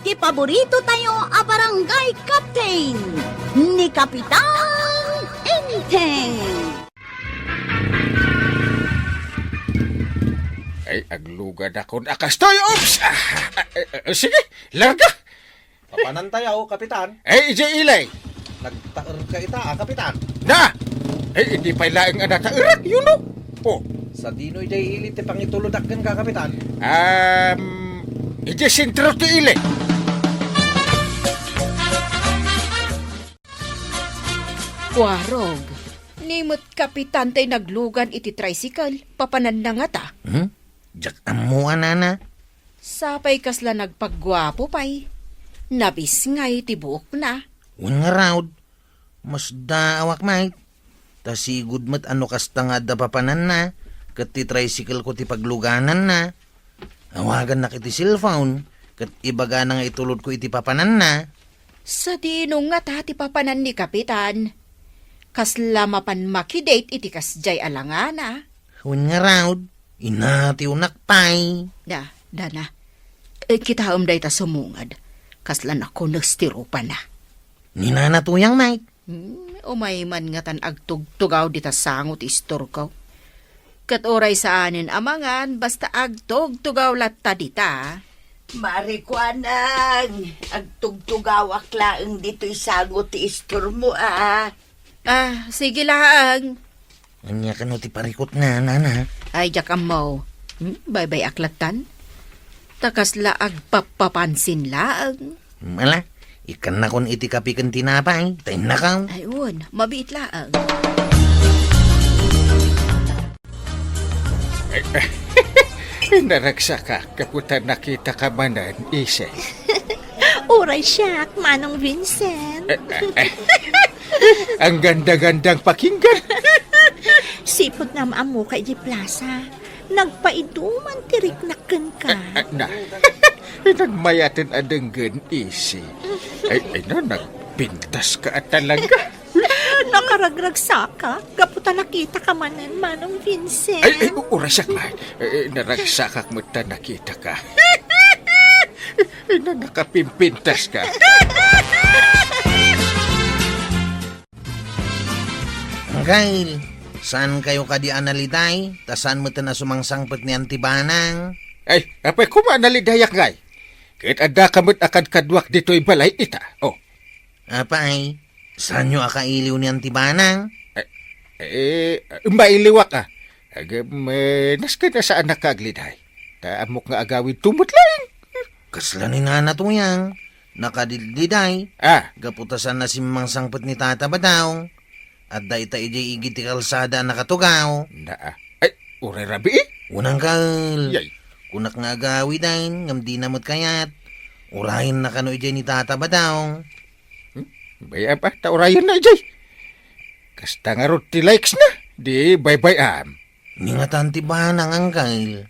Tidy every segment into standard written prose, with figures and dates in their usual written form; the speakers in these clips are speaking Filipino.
ti paborito tayo a barangay captain ni Kapitan Enteng. Ay, aglugad ako na kastoy. Oops! Sige, larga. Papanantayaw, Kapitan. Ay, ije ilay. Nagtaer ka ita, Kapitan. Na! Ay, hindi pa ilaing anata irak, yun o. Oh, Sa dino'y day ilit pang ituludakan ka, Kapitan. ije sentro ti ilay. Warog, nimot kapitan tay naglugan iti tricycle, papanan na nga ta. Jak amuan nana. Sapay kasla nagpagwapo pay. Nabis ngay tibuok na. Un nga raud. Mas daawak mait. Ta sigud mat ano kasta nga da papanan na. Kat ti tricycle ko ti pagluganan na. Awagan na kiti cellphone. Kat ibaga na nga itulod ko iti papanan na. Sa dinong nga ta ti papanan ni kapitan. Kasla mapan makidate iti kasjay alangana. Un nga raud. Inati unak pay. Dana. Kita umday ta sumungad. Kasla na ko nagstiropa na. Ninanatuyang mait. Umay man nga tan agtugtugaw dita sangot istor ko. Kat oray sa anin amangan, basta agtugtugaw latta dita. Marikuanang, agtugtugawak laeng dito isangot ti istor mo Sige laang. Anya ka no ti parikot na, nana. Ay, jak amaw. Bye-bye aklatan. Takas la agpapapansin laang. Mala, ikan na kon iti kapikan tinapay. Tayo na ka. Ayun, mabiit laang. Naraksa ka, kaputan nakita ka manan, isay. Uray siya, Manong Vincent. Ang ganda-gandang pakinggan. Sipot na maamu kay di plaza. Nagpaiduman tirik na ka. Na, nagmayatin adenggan, isi. Ay, nagpintas ka at talaga. Nakaragrag saka. Kaputa nakita ka manan, Manong Vincent. Ay, urasyak man. Naragsakak mo ta nakita ka. Nakapimpintas ka. Angkail, saan kayo kadi analitay? Tasan mo na sumangsangpet ni Antibanang? Ay, apay kumanalidayak ngay. Kahit ada kamot akad kadwak dito'y balay ita. Oh, Apay, saan nyo akailiw ni Antibanang? mailiwak ah. Agam, naska na saan nakagliday. Taamok nga agawin tumot lang. Kasla ni nanatuyang. Nakadildiday. Gaputasan na si mangsangpet ni Tata Badaw. At dahi ta ijay igiti kalsada nakatugaw. Ay, uray rabi eh. Unang kal. Yay. Kunak nga agawi dahin, ngam di namot kayat. Urahin na kano ijay ni Tata Badaw. Baya pa, taurayan na ijay. Kasta nga rot ti likes na. Di bye-bye am. Ningatan ti banang angkal.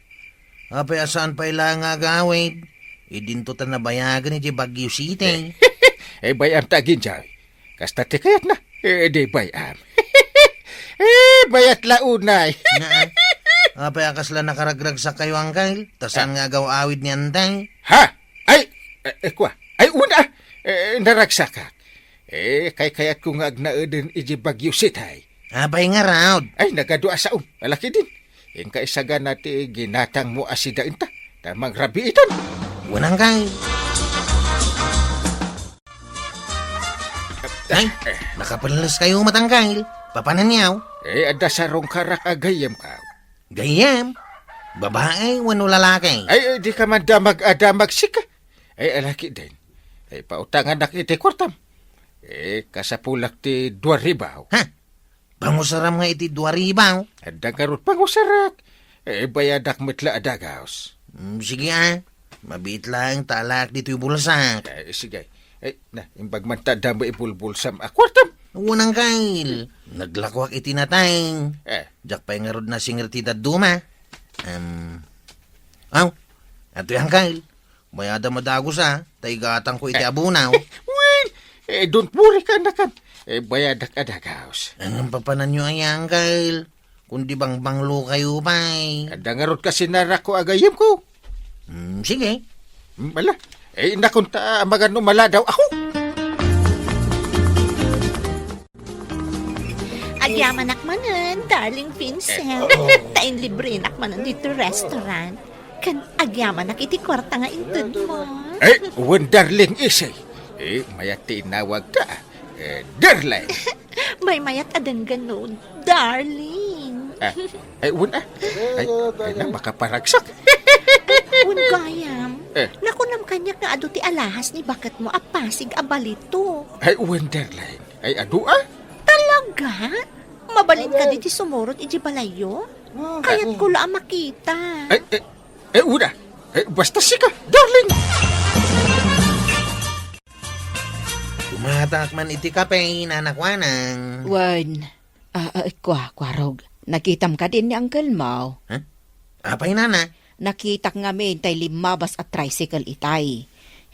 Apay asaan pa ilang agawid. Idinto ta na bayagan ijay Baguio City. Bayam tagin jay. Kasta ti kayat na. Di bayam. Bayat launay. Nga. Apay akasla nakaragrag sa kayo angkal. Tasan nga agaw awid ni Antay. Ha? Ay, kwa. Ay, una. Naragsak ka. Kayat ko nga agnaedin iji Baguio City. Apay nga raud. Ay, nagadua sa Malaki din. Yung kaisaga nati ginatang mo asida inta. Tamang rabi itan. Unang kay. Ay, nakapalalas kayo matangkay. Papananyaw. Ada sarong karak agayam ka. Gayam. Babae, wano lalaki. Ay, di ka man damag sika. Ay, alaki din. Ay, pautangan na iti kwartam. Kasapulak ti 2,000. Ha? Pangusaram nga iti 2,000. Ada karot pangusarak. Bayadak metla adagaos. Sige Mabit lang talak dito yung bulsak. Sige. Imbag man tada mo ibulbulsam akwartam. Unang kail. Naglakwak iti natang. Jak pa yung arod na singer ti daduma. Ato yung kail. Mayada madagos taigatang ko iti abunaw. Don't worry ka na kan. Bayadak adagaos. Anong papanan nyo ay kail? Kundi bang banglo kayo pa'y. Ada nga rot kasi narako agayam ko. Sige. Bala, Nakunta mga numala daw ako. Agyaman nakmanan, darling Vincent. Tain libre nakmanan dito restaurant. Kan agyaman nak iti kwarta nga intod mo. Wonderling isay. Mayat tinawag ka. Darling. May mayat adan ganun, darling. Wala. Na makaparagsak. Un gayam. Eh. Nakunam kanya nga ado ti alahas ni bakat mo apasig abalito. Wonderling. Adu Talaga? Mabalin ka di sumurot iti balayo? Kaya't ko lang makita. Wala. Basta sika, darling. Tumatak man iti kape, nanakwanang. Wan, kwarog. Nakitam ka din ni Uncle Mau. Apay nana? Nakita nga may tay limabas at tricycle itay.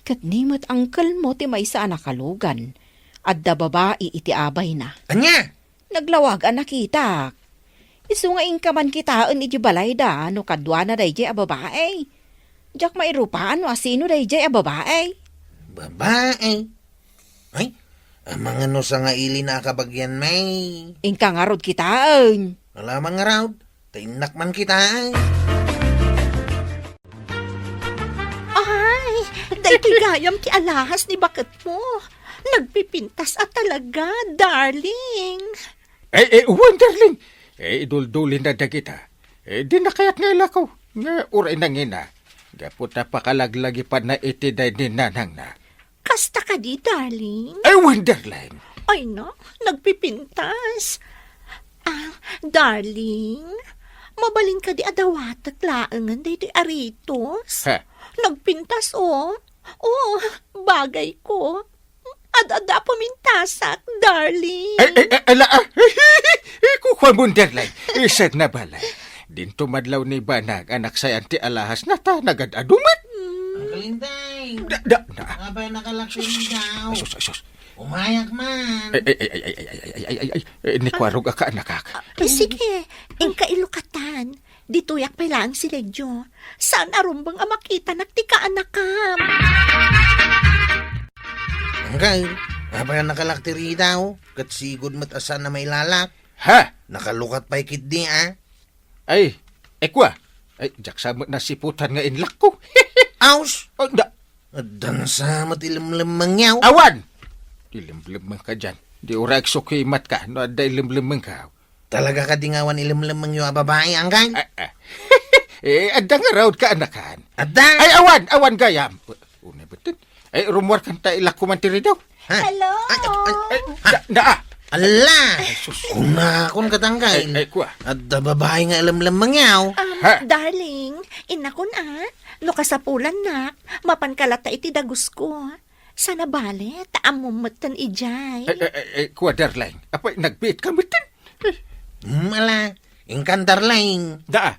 Katnimot Uncle mo ti may sa anakalugan. At da babae iti abay na. Anya? Naglawag ang nakita. Isu nga ingkaman kitaan iti balay da, no kadwa na dayjay a babae. Diyak mairupaan no asino dayjay a babae. Babae. Ay, amang ano sa nga ili na kabagyan may. Ingka nga rod kitaan. Alamang nga raw, tainak man kita. Ay, dahil gayam ti alahas ni bakat mo. Nagpipintas at talaga, darling. Wonderling. Idul-dulin na dagita. Di na kaya't nga ilakaw. Nga uray nang ina. Gapot na pakalaglagi pa na itiday ni nanang na. Kasta ka di, darling. Wonderling. Ay no, nagpipintas. Darling, mabalin ka di adawat at laangan di aritos. Ha? Nagpintas, oh. Oh, bagay ko. Ada pumintasak, darling. Kukuha Wonderling. Isad na balay. Din tumadlaw ni Banag, anak sa anti alahas na ta nagad-adumat. Ang kalinday. Da. Abay nakalaksin daw. Sus. Umayak man. Ni kwarog ka anak. Sige, ingka ilukatan. Dituyak pa lang si Legyo. Saan arumbang makita nagtika anakam? Angkay, abay nakalaktiri daw. Kat sigod matasan na may lalak. Ha? Nakalukat pa'y kidni Kwa. Jaksa mo na siputan nga inlak ko. Aus! Da. Dansa matilimlim mangyaw. Awan! Ilimlim ka dyan. Di urag sukimat ka. No, da ilimlim ka. Talaga ka dingawan ilimlim mangyaw babae, angkay? Adda nga raw ka anakan. Adda! Awan gayam. Una batin. Rumor kan ta ilak kumantiri daw. Hello? Ala! Kun katangkay. Kwa. Adda babae nga ilimlim mangyaw. Ha? Darling, inakon no kasapulan na, mapankalata iti dagus ko. Sana bale, taamumatan ijay. Kwa darling. Apay nagbit ka mitin. Ala, ingkantar lang. Da.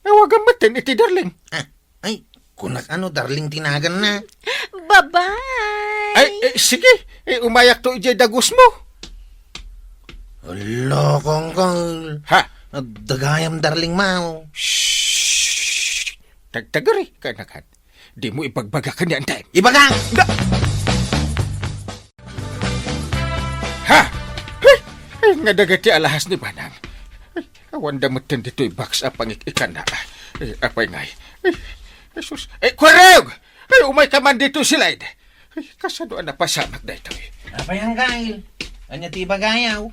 Awagan mitin iti darling. Ay, kunak ano, darling tinagan na. Bye-bye! Sige. Umayak to ijay dagus mo. Ala, kongkol. Ha? Dagayam darling mau. Shhh! Tagtagari ka nakat. Di mo ipagbaga ka niyan time. Ibagang! Ha? Nga dagati alahas ni Banang. Awan damutin dito'y box apang ikan na. Apay ngay. Jesus. Kwarog! Umay ka man dito sila. Kasadoan na pasamak na ito. Apayang kail. Anya ti bagayaw.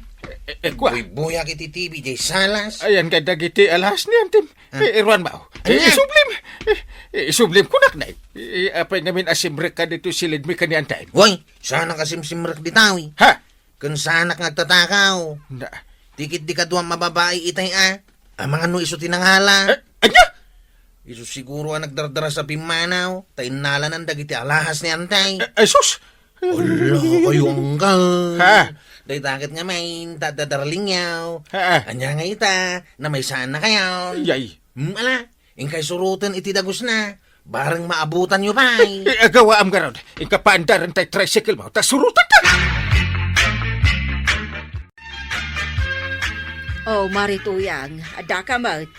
Kwa. Buyak iti TV jay salas. Ayan ka dagiti alahas niyan, Tim. Irwan mao. Isublim. Isublim kunak na. Apay namin asimrek ka dito silid mi kanian time. Woy, sana kasimsimrek ditawi. Ha? Kun sana nagtatakaw. Na. Tikit di kaduang mababae itay Amang ano iso tinanghala. Anya? Iso siguro ang nagdardara sa pimanaw. Tainala ng dagiti alahas ni antay. Sus! Ala, kayo anggal. Ha? Day takit nga may dadadarling yaw. Ha? Anya nga ita, na may sana kayaw. Yay. Ala, ingkay surutan iti dagus na. Barang maabutan nyo pa. Agawa am garod. Ikapaandaran tay tricycle mo. Ta surutan ta. Oh, marituyang, ada ka mat.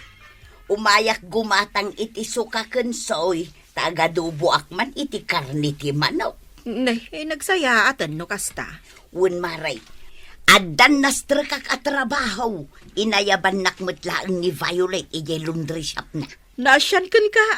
Umayak gumatang iti sukaken soy, Tagadubo akman iti karni ti manok. Nagsayaatan no kasta. Wen maray. Addan nastrekak at trabaho. Inayaban nakmutlaang ni Violet ijay laundry shop na. Nasyan kan ka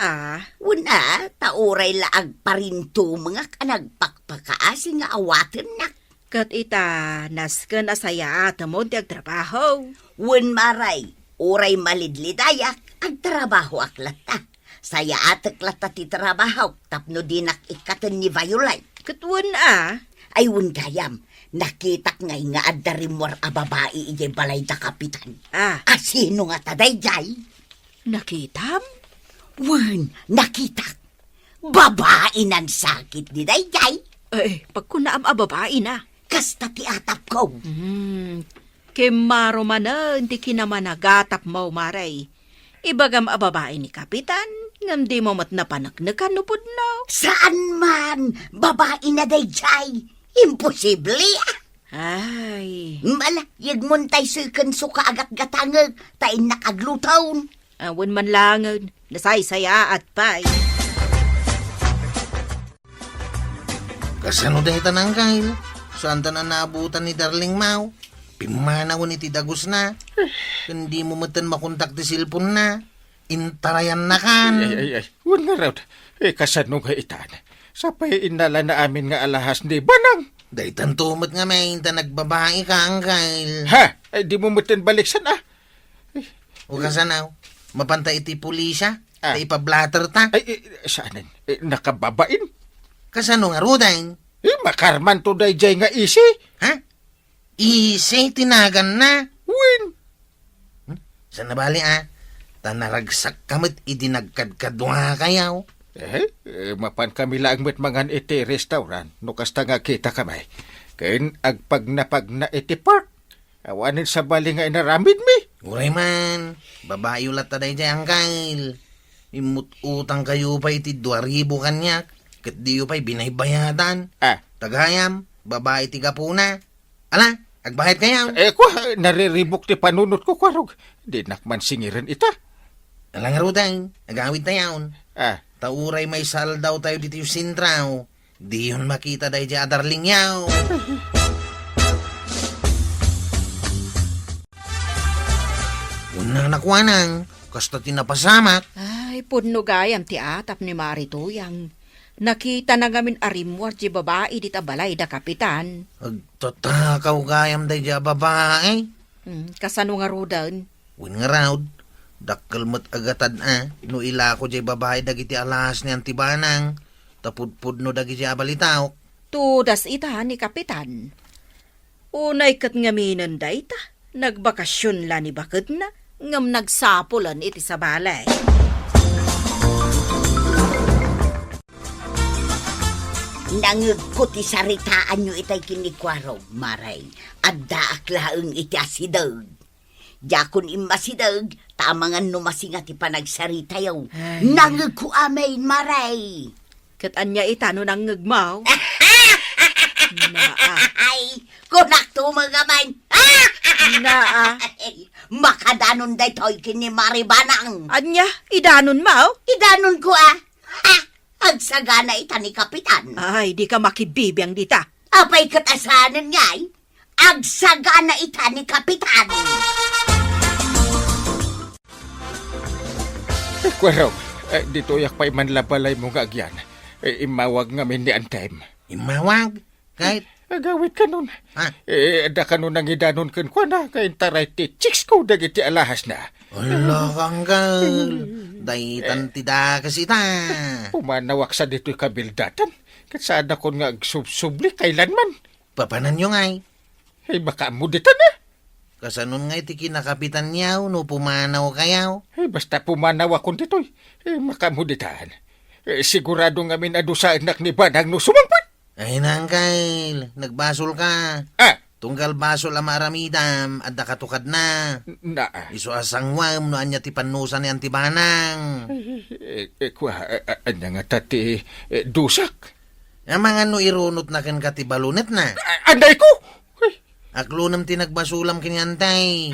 Una, tauray laag parinto mga kanagpakpakaasi nga awaten na. Kat ita, naskan asayaatan mo di agtrabaho. Wen maray, uray malidlidayak, ang trabaho aklata. Saya atak lata ti trabaho, tapno dinak ikatan ni Violet. Katwan Ay wen gayam, nakitak ngay nga addarimwar a babae ijay balay da kapitan. Asino nga taday jay? Nakitam? Wen, nakitak. Babae nan sakit ni dayjay. Pagkunaam babae na. Kasta ti atap ko. Kimaro man hindi kinamanagatap mo, maray. Ibagam babae ni Kapitan, ngam di mo mat napanaknakan nupod no. Saan man, babae na dayjay. Imposible Ay, Mala, yagmuntay sukan suka agat gatangag, tain nakaglutaon. awan man langan, nasaysaya at pay. Kasano dahi tanang kail? Saan ta na naabutan ni Darling Mau? Pimanaw ni ti Dagus na. Hindi mo matan makontak ti silpon na. Intarayan na kan. Ay. Wan nga raw. Kasano nga itan. Sapay inala na amin nga alahas ni Banang. Dahi tantumot nga may ta nagbabae ka ang kail. Ha? Ay di mo mutin baliksan O kasanaw, mapantay iti pulisya. Ah. Ipablatter ta. Ay, saanan? Nakababain? Kasano nga rudain? Makarman to dayjay nga isi. Ha? Isi tinagan na. Win. Sa nabali tanaragsak kamit idinagkadkadwa kayaw. Mapan kami lang met mangan iti restaurant. No kasta nga kita kamay. Kain agpag na iti park. Awanin sa bali nga inaramid mi. Uray man, babae ulat taday dyan ang kail. Imut utang kayo pa iti 2,000 kanyak. Kat diyo pa'y binaybayadan. Tagayam, babae tiga puna. Ala, agbayad kayaw. Nariribok ti panunot ko kwarog. Di nakman singiran ita. Ala nga ruday, agawid tayaw. Tauray may sal daw tayo dito yung sintraw. Di yun makita dahi dyan adarling yaw. Unang nakwanang, kasta tinapasamak. Ay, punno gayam ti atap ni Marituyang. Nakita na ngamin arimwar di babae di tabalay da Kapitan. Agtatakaw gayam dahi dyan babae. Kasano nga rudan? Win nga raw, dakkel mo't agatad no ila ko jay babae dagiti alas ni antibanang, tapudpud no dagiti abalitaw. Tudas ita ni Kapitan. Unay kat ngaminan da ita, nagbakasyon la ni bakit na, ngam nagsapulan iti sa balay. Nangagkuti saritaan nyo itay kinikwaro, maray. Adda aklaang iti asidag. Jakon imasidag, tamangan numasingat ipanagsarita yaw. Nangagkuamay, maray. Kat anya ita no nangagmaw. Ay, kunak tumagaman. Makadanon day to'y kini Maribanang. Anya, idanon maw? Idanon ko agsagana ita ni Kapitan. Ay, di ka makibibiyang dita. Apay katasanan nga'y, agsagana ita ni Kapitan. Kwarog, dito yak pa'y manlabalay mo nga agyan. Imawag ngamin ni Antime. Imawag? Kahit? Agawit ka nun. Da ka nun ang idanon kan kwa na, kain taray ti chicks ko dagiti alahas na. Ala kanggal, daitan tida kasi ta. Pumanawak sa dito'y kabildatan. Kasaan ako nga agsubsubli kailanman. Papanan nyo ngay. Baka amuditan na. Kasanon ngay ti kinakapitan niyaw no pumanaw kayaw. Basta pumanaw akong dito'y. Makamuditan. Sigurado nga minado sa anak ni Banang no sumangpat. Ay nangkail, nagbasol ka. Tunggal basol ang maramidam at nakatukad na. Iso asangwam no anya ti panusan ni antibanang. Anya nga tati dusak. Ang mga no irunot na kan katibalunet na. Anday ko! Aklunam ti nagbasulam kinyantay.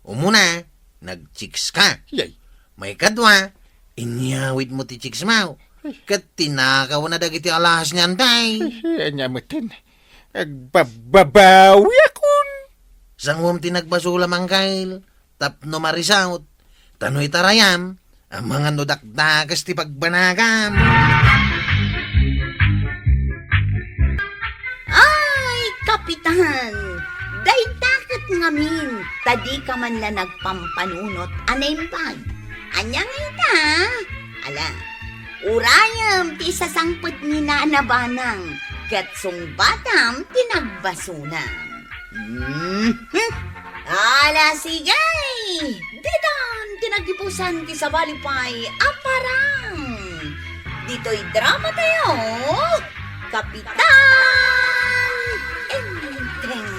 Umuna, nagchiks ka. Yay. May kadwa, inyawit mo ti chiks mau. Kat tinakaw na dagiti alahas niyan, day. Anya matin. Agbababawi akon. Sangwam tinagbasula mangkail. Tapno marisaut. Tanoy tarayam. Ang mga nudakdakas ti pagbanagam. Ay, kapitan! Daydakat ngamin, tadi ka man la nagpampanunot, anaympag. Anya nga ita? Ala, urayam ti sasangpet ni nanabanang, kat sungbatam tinagbasunang. Ala, sigay! Didan, tinagipusan ti sabalipay, aparang! Dito'y drama tayo, Kapitan Enteng.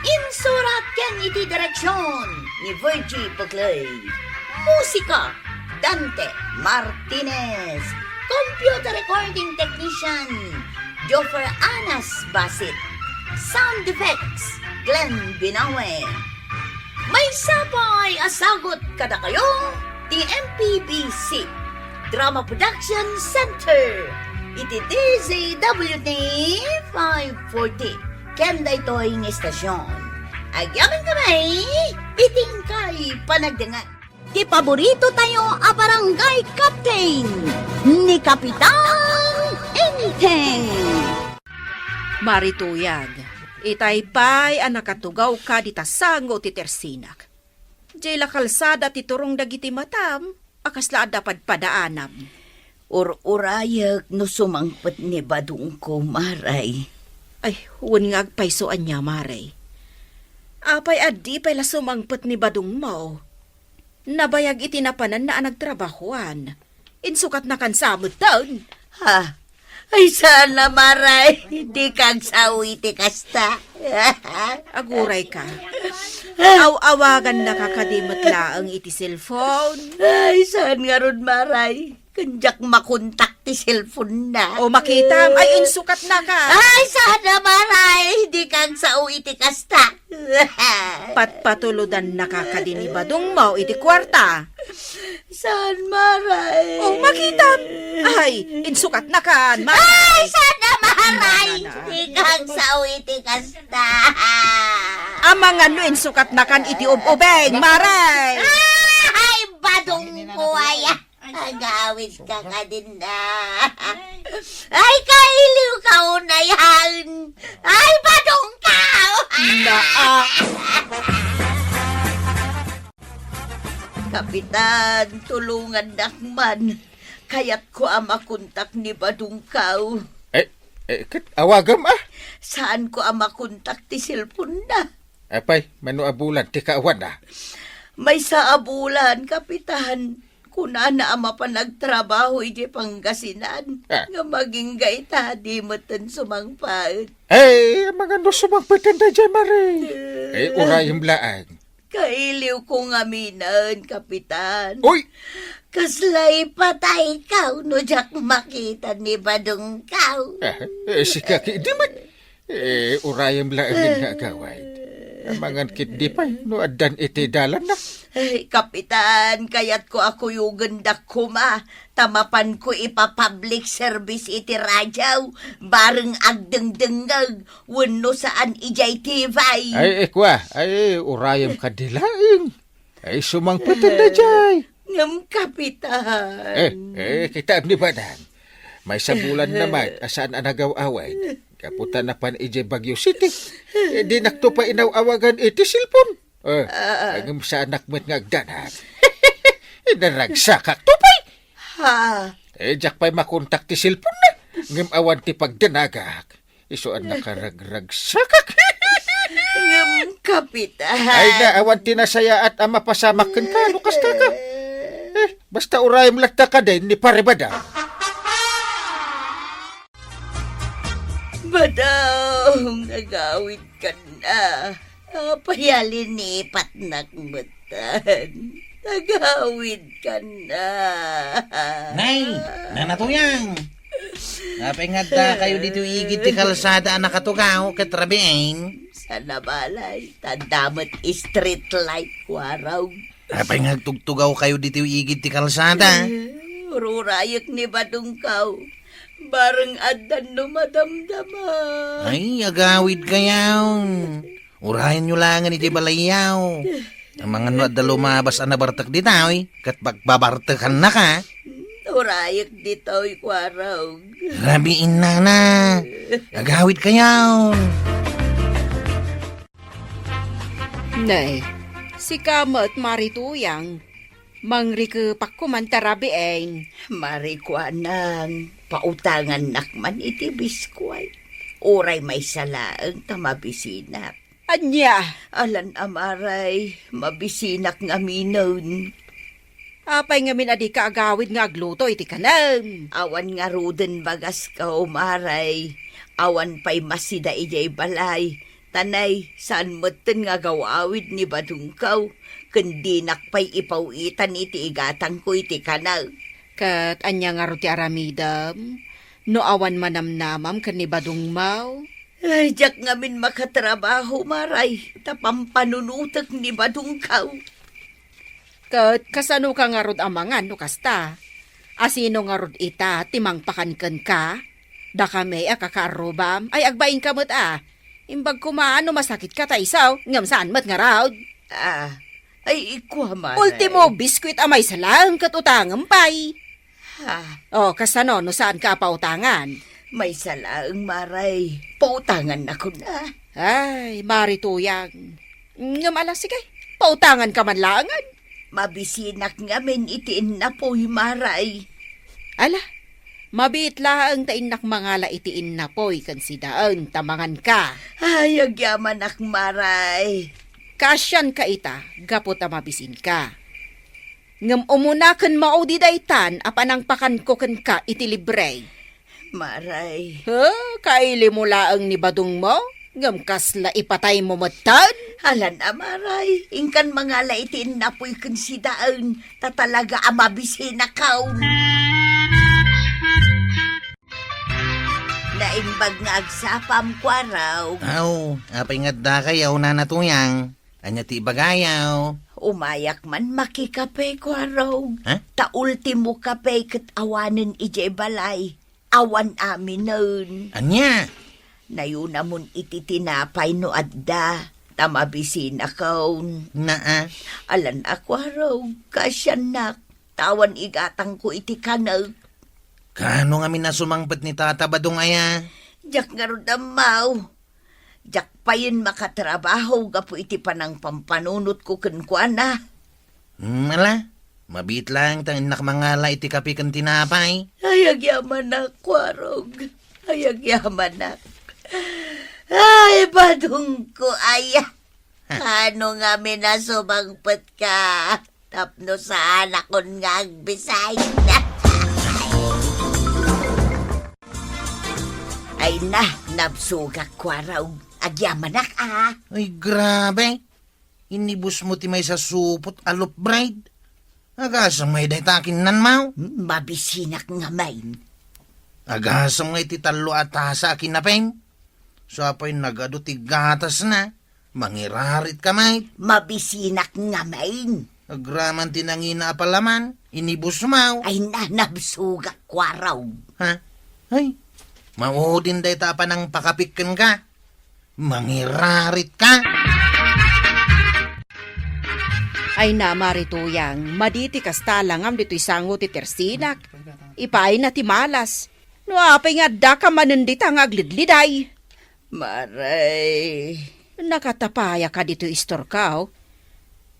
Insurat yan iti direksyon ni Virgie Buckley. Musika, Dante Martinez. Computer recording technician, Joffer Anas Basit. Sound effects, Glenn Binawe. May sabay asagot kada kayo, the MPBC Drama Production Center. Iti DZWT 540. Kenda ito'y istasyon. Agyaman kamay, iting kay panagdangan. Di paborito tayo a barangay captain ni Kapitan Enteng. Marituyag, itay pa'y ang nakatugaw ka di tasango ti tersinak. Diyay la kalsada ti turong dagiti matam, akasla dapat padaanam. Urayak no sumangpet ni badung ko, Maray. Ay, huwag nga agpaysoan niya, Maray. Apay adi pa'y la sumangpet ni badung mo. Nabayag itinapanan na nagtrabahuan. Insukat na kansamot taon. Ha? Ay sana, Maray. Hindi kang sawiti kasta. Aguray ka. Aw-awagan na kakadimot laang iti cellphone. Ay, saan nga ron, Maray? Kanjak makontak ti cellphone na. O makita, ay insukat na ka. Ay, sana, Maray. Hindi kang sawiti kasta. Patpatuludan na kakadinibadong mo iti kwarta. Saan, Maray? O makita, ay insukat na ka. Ay, sana, Maray. Hindi kang sawiti kasta. Amang ano insukat na kan iti ubeng, Maray. Ay, badong ko ay. Agawit ka ka din na. Ay, kailiw ka unayan. Ay, badong ka. Kapitan, tulungan nakman. Kaya't ko makuntak ni badong kao. Kat awagam Saan ko makuntak ti cellphone na? Apay, manuabulan, ti kaawan May sa abulan, Kapitan. Kuna na ama pa nagtrabaho iti Pangasinan. Nga maging gaita, di matan sumangpaat. Ay, mga no sumangpatan na dyan, Maray. Ay, urayang laan. Kailiw ko nga minan, Kapitan. Uy! Kaslay patay ka, no jak makita ni Badong Kaw. Si Kaki, di man. Urayang laan din nagaway. Amangan kit di pa, no adan iti dalan na. Ay, Kapitan, kaya't ko ako yung gandak ko ma. Tamapan ko ipa-public service iti radyaw. Bareng agdengdengag, wano saan ijay tibay. Ay, ekwa, ay, urayang kadilaing. Ay, sumangpatan na dyan. Ngam, Kapitan. Kita ni Badang. May sabulan naman, asaan anagaw away. Kaputan na pan ijay Baguio City. Di nakto pa inawawagan iti silpon. Ang sa anak mo't nga agdanag. Inaragsakak tupay. Ha? Jak pa'y makontak ti silpon na. Ngam awan ti pagdanagak. Isuan nakaragragsakak. Ngam, Kapitan. Ay na awan ti nasaya at mapasamak kan ka. Lukas ka. Basta urayam lakta ka din ni Paribada. Badong, nagawid ka na. Payalinipat nakmatan. Nagawid ka na. Nay, nanatuyang. Napingad kayo dito igit ti kalsada na katugaw katrabiin. Sa nabalay, tandamat street light ko araw. Napingad tugtugaw kayo dito igit ti kalsada. Ururayak ni Badungkaw. Bareng adan no madamdama. Ay, agawid kayaw. Urayan nyo lang ni Balayaw. Ang mga nuad na lumabas ang nabartak di tao, kat pagbabartakan na ka. Urayak dito ikwaraw. Rabiin na. Agawid kayaw. Nay, si Kamat Marituyang, mangri ke pakkumantarabieng. Marikwanang, pautangan nakman iti biskway. Oray may salaang tamabisinak. Anya, Alan amaray, mabisinak nga minon. apay ngamin adi ka agawid nga agluto iti kanam. Awan nga ruden bagas ka umaray. Awan pa'y masida ijay balay. Tanay, saan meten nga gawawid ni Badungkaw. Kandinak pa'y ipawitan iti igatang ko iti kanal. Kat anya nga ti aramidam, no awan manamnamam kan ni Badungmaw. Ay, jak ngamin makatrabaho maray. Tapampanunutag ni Badungkaw. Kat kasano ka nga rod amangan no kasta. Asino nga rod ita timang pakanken ka. Da kami akakarubam ay agbain ka mo't Imbag kumaan no masakit ka taisaw, ngam saan mat nga raod. Ay ikwa maray. Ultimo biskwit amay salang kat utangam pay. O kasano no saan ka pautangan? May salaang maray. Pautangan ako na. Ay, marituyang. Ngam alas sige, pautangan ka man langan. Mabisinak ngamin itiin na po'y maray. Ala, mabit laang tainak mga laitiin na po'y kansidaan tamangan ka. Ay, agyaman ak maray. Kasyan ka ita, gapot a mabisin ka. Ngam umunakan maudi daytan, apanang pakan ko kan ka iti libre. Maray. Kaili mo laang ni badung mo? Ngam kasla ipatay mo matan? Alan amaray. Ingkan mga laitiin na po'y kansidaan. Tatalaga amabisinak kaun. Naimbag nga agsapam kwaraw. Aw, apay nga da kayaw na natuyang. Anya ti bagayaw. Umayak man makikape kwaraw. Ha? Ta ultimo kape kat awanan ijay balay. Awan amin nun. Anya? Nayuna mon iti tinapay no adda. Tamabisin akaw. Naa? Alan akwaraw. Kasyanak. Tawan igatang ko iti kanag. Kano nga minasumangpet ni Tata Badong aya? Jak nga ron amaw. Jak pa yun makatrabaho gapo iti panang pampanunot ko kenkwana. Mala, mabit lang tang inak mangala iti kapi kan tinapay. Ayag yaman na, kwarog. Ayag yaman na. Ay, badong ko, aya. Ano nga minasumangpet ka? Tapno sa anak kon nga agbisay na. Ay na, nabsugak kwaraw. Agyamanak Ay, grabe. Inibus mo ti may sa supot alop bride. Agasang may daytakin nan mau. Mabisinak nga main. Agasang may ti talo at sa akin na peng. So apoy nagado ti gatas na. Mangirarit ka may. Mabisinak nga main. Agraman tinangina apalaman. Inibus mau. Ay na, nabsugak kwaraw. Ha? Ay, maudin day tapa ng pakapikan ka. Mangirarit ka. Ay na marituyang, maditi kasta langam dito'y sango ti tersinak. Ipay na ti malas. No apay nga da ka manendita nga aglidliday. Maray. Nakatapaya ka dito istor ka,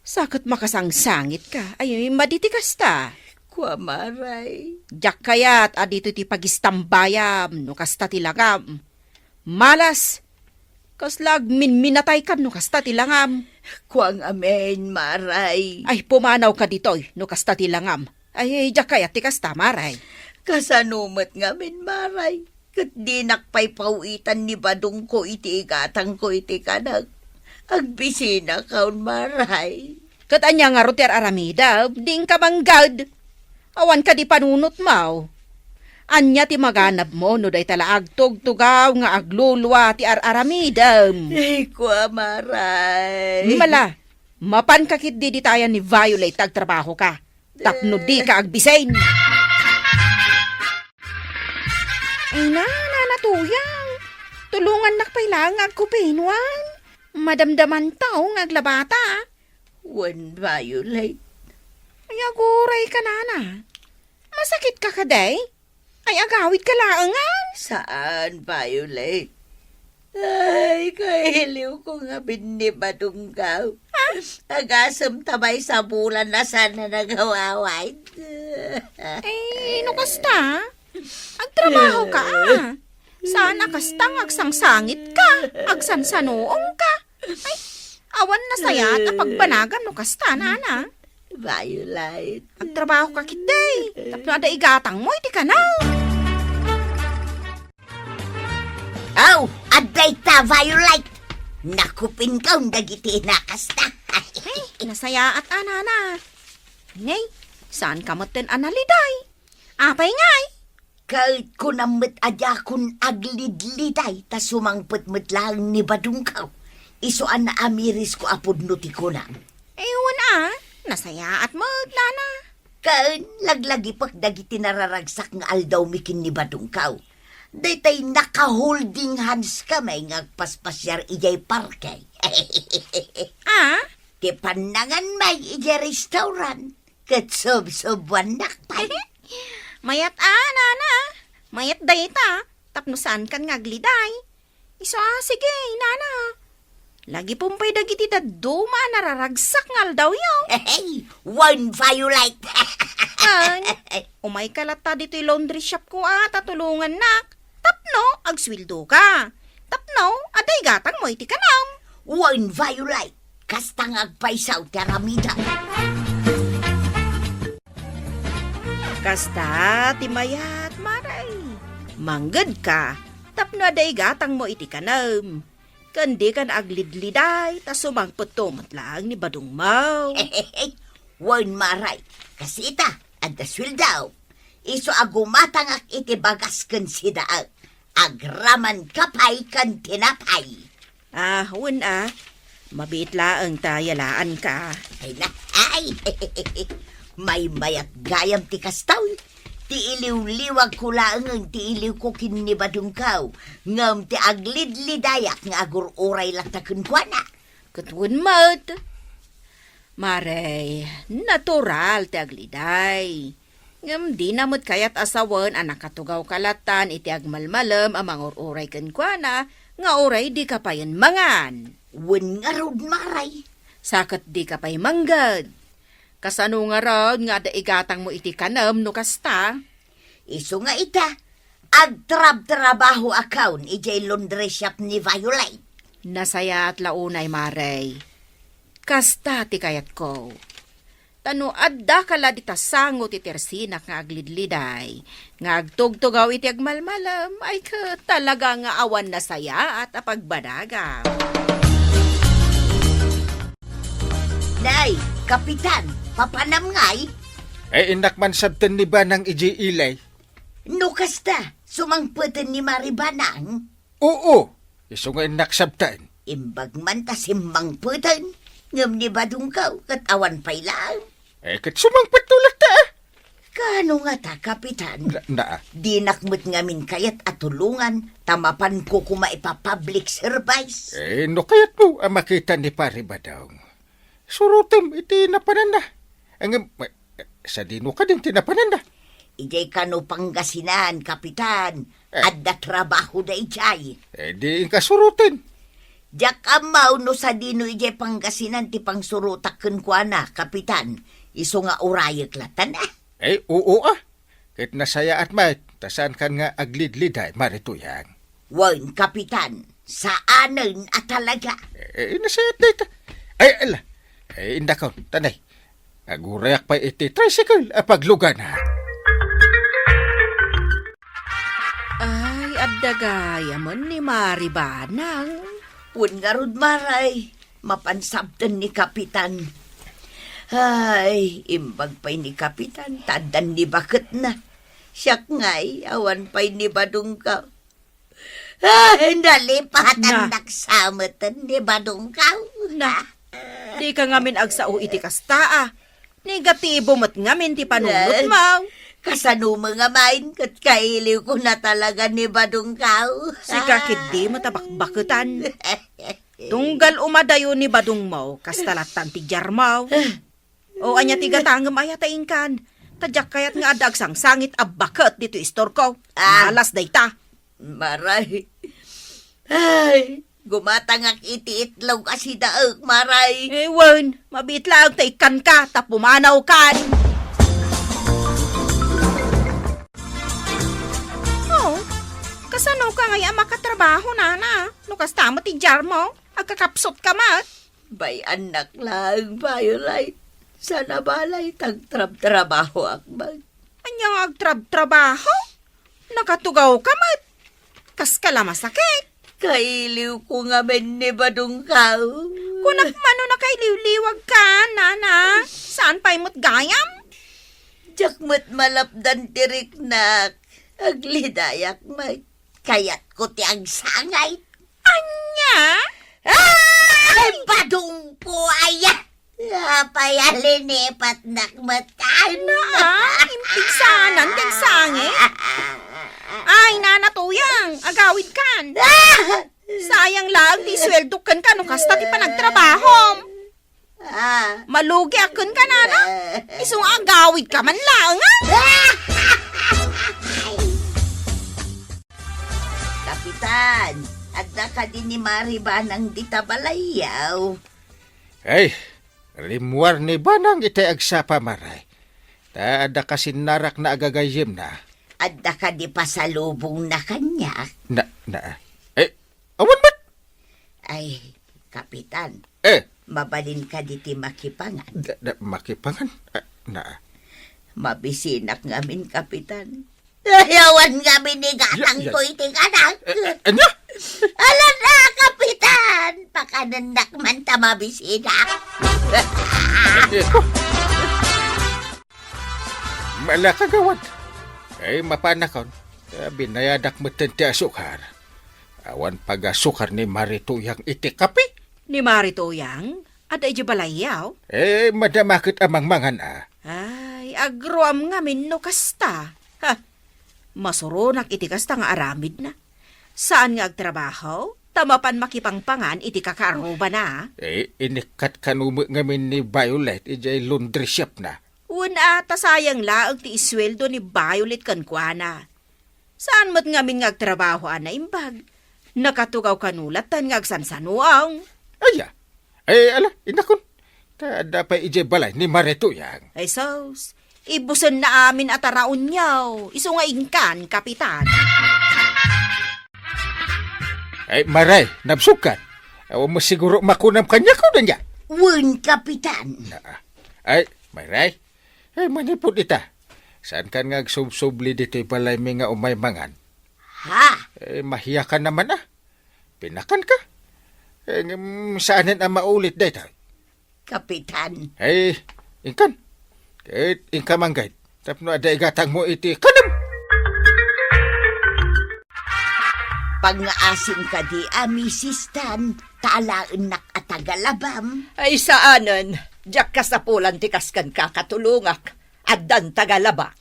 Sakit makasangsangit ka. Ay, maditi kasta. Kwa maray. Jak kayat adito ti pagistambayam no kasta ti langam. Malas. Kaslag minatay ka no kasta ti langam. Kwang amen, maray. Ay, pumanaw ka ditoy no kasta ti langam. Ay, jak kayat ti kasta maray. Kasanumat nga men, maray. Kat di nakpay pauitan ni badong ko iti igatang ko iti kanag. Agbisina kaun, maray. Kat anya nga roter aramida, ding ka manggad. Awan ka di panunot mau. Anya ti maganap mo no day tala agtog-tugaw nga aglulwa ti araramidam. Ay, kwa maray. Mala, mapan kakit di tayan ni Violet agtrabaho ka. Tapno di ka agbisain. Ay na, nanatuyang. Tulungan nakpailang agkupinwan. Madamdaman tao ngaglabata. Wan Violet. Ay aguray ka nana. Masakit ka kaday? Ay agawid ka laangan. Saan, Violet? Ay, kahiliw ko nga binibadunggaw. Agasam tabay sa bulan na sana nagawaway. Ay, no kasta? Agtrabaho ka Sana kastang agsangsangit ka. Agsansanoong ka. Ay, awan na saya at pagbanagam no kasta, nana. Violet. Agtrabaho ka kitday. Tapno ada igatang mo, iti ka na. Aw, aday ta, Violet. Nakupin ka ang dagiti nakasta. Ay, nasaya at anana. Ngay, saan ka moten analiday? Apay ngay. Kahit ko namit adya kun aglidliday, ta sumangpet-met lang ni badungkaw. Isuan na amiris ko apod nuti ko na. Ewan nasaya at mo't, nana. Kaan, laglagi pak dagiti nararagsak nga aldaw mikin ni badungkaw. Daytay naka-holding hands kamay ngagpaspasyar ijay parkay. Ti panangan may ijay restaurant. Kat sob-sobuan nakpay. Mayat nana. Mayat dayta. Tapno saan kan ngagliday. Sige, nana. Lagi pumpay dagiti daduma nararagsak ngal daw yaw. Hey, one Violet. Umay kalata dito'y laundry shop ko tatulungan nak. Tapno, agswildo ka. Tapno, aday gatang mo iti kanam. One Violet. Kastang agpaisaw teramida. Kasta, timayat, maray. Manggad ka. Tapno aday gatang mo iti kanam. Kandi kan aglidliday, ta sumangpot tumat lang ni badong mau. One maray. Kasi ita, adaswil daw. Iso agumatang ak iti bagas kan sidaag. Agraman kapay kan tinapay. Hun mabit laang tayalaan ka. Ay na, ay. May mayat gayam ti kastaw. Ti iliw-liwag ko lang ang ti iliw ko kinibadungkaw. Ngam ti aglidlidayak nga agur-uray lang takun kwa na. Katun mat. Maray, natural ti agliday. Ngam di namot kayat asawan anak katugaw kalatan iti agmalmalam amang uray ken kwa na nga uray di kapayan mangan. Wen nga rod maray. Sakat di kapay manggad. Kasano nga rod nga daigatang mo iti kanam no kasta. Iso nga ita, agtrab-trabaho akawn ijay laundry shop ni Violet. Nasaya at launay maray. Kasta ti kayat ko. Tano adda kala di tasango ti tersinak nga aglidliday. Nga agtugtugaw iti agmalmalam ay ka talaga nga awan na saya at apagbadaga. Nay, kapitan, papanam ngay. Ay inakman sabtan ni Banang iji ilay. No kasta, sumangpeten ni Maribanang. Oo, iso nga inak sabtan. Imbag man ta simbangpeten. Ngam ni badungkaw, kat awan pay lang. Kat sumangpat tulad ta. Kano nga ta, kapitan? Na. Di nakmut ngamin kayat at tulungan, tamapan ko kuma ipa-public service. No kayat mo ang makita ni Pari Badong. Surutem, iti napanan na. Sa dino ka din tinapanan na. Ijay kano Pangasinan, kapitan. Adda trabaho da ijay. Di ka surutin. Jak amaw no sa dino ijay Pangasinan ti pangsurutak kwa na, kapitan. Iso nga urayag latan Oo Kahit nasaya at may, tasan kan nga aglidliday, marituyan. Wan, kapitan. Saanan at talaga. Nasaya at data. Ala. Indakaw, tanay. Agurayak pa iti tricycle apaglugan ha. Ay, addagaya man ni Maribanang. Wan nga rod maray. Mapansabtan ni kapitan. Ay, imbag pa'y ni kapitan. Tadan ni bakit na. Siyak nga'y awan pa'y ni badungkaw. Ay, nalipatan naksamatan ni badungkaw. Di ka ngamin agsao iti kasta Negatibo mat ngamin ti panunot mo. Kasano mga main kat kailiw ko na talaga ni Badong Kao. Si kakit di matabakbakutan. Tunggal umadayo ni Badong Mau, kastalatan ti Jarmaw. O anya tiga tanggam ayataing kan. Tadyak kayat nga adag sang sangit abakat dito istor ko. Malas dayta. Maray. Ay, gumatangak iti-itlog kasi daag, maray. Ewan, mabitlag ta ikan ka, tapumanaw kan. Oh, kasano ka ngaya makatrabaho, nana? Nukas tamo ti Jarmo, agkakapsot ka mat. Bay anak lang, Violet. Sana balay tagtrab-trabaho akbag. Anyang agtrab-trabaho? Nakatugaw ka mat. Kas ka lama sakit. Kailiw ko nga men ni Badong Kao. Kunak mano na kay liwliwag ka, nana. Saan pa'y mo't gayam? Jakmat malapdan tirik nak. Aglidayak may kayat ko ti ang sangay. Anya? Ay, Badong po ayat. Payalinipat nakmatan. Impigsanan kang sangit. Ay, nanatuyang, agawid kan. Sayang lang, di sweldo kan ka, no kasta ti pa nagtrabaho. Malugi akon ka, nana. Isong agawid ka man lang, ha? Kapitan, adda ka din ni Mariba ng ditabalayaw. Ay, limwar ni Banang iti agsapa maray. Taada kasi narak na agagayim na. Adda ka di pasalubong na kanya. Awan mat? Ay, Kapitan, Eh, mabalin ka di ti makipangan. makipangan? Mabisinak ngamin, Kapitan. Ayawan ngamin ni gatang Ya. ko iti anak. Anya? Alam na, Kapitan! Pakanandak man ta mabisinak. Malakagawad. Ay, mapanakon. Binayadak mo ti asukar. Awan pag-asukar ni Marituyang iti kape. Ni Maritoyang, ada ije balayaw. Eh, madamakit amang mangan Ay, agruam nga min no kasta. Ha, masuronak iti kasta nga aramid na. Saan nga agtrabaho? Tamapan makipangpangan iti kakaruba na. Inikat kanumo ngamin ni Violet, ijay laundry shop na. Una, tasayang laag ti isweldo ni Violet kankwana. Saan mo't ngamin nga agtrabaho na imbag? Nakatugaw kanulat tan nga agsansanuang. Aya, ala, inakon. Tada pa ijay balay ni Marituyang. Ay sos, ibusan na amin at araon niyaw. Iso nga ingkan, Kapitan. Ay, maray, nabsukan. Awan mo siguro makunam kanya ko na niya. Wen, Kapitan. Ay, maray. Ay, manipod ita. Saan ka nga agsubsubli dito'y balay mi nga umay mangan? Ha? Mahiya ka naman Pinakan ka. Saanin ang maulit dito? Kapitan. Ingkan. Ingka manggay. Tapno ada igatang mo iti kanam. Pang-aasim ka di amisistan, talaan nak atagalabam. Ay saanan, jak kasapulan tikaskan kakatulungak, addan tagalabak.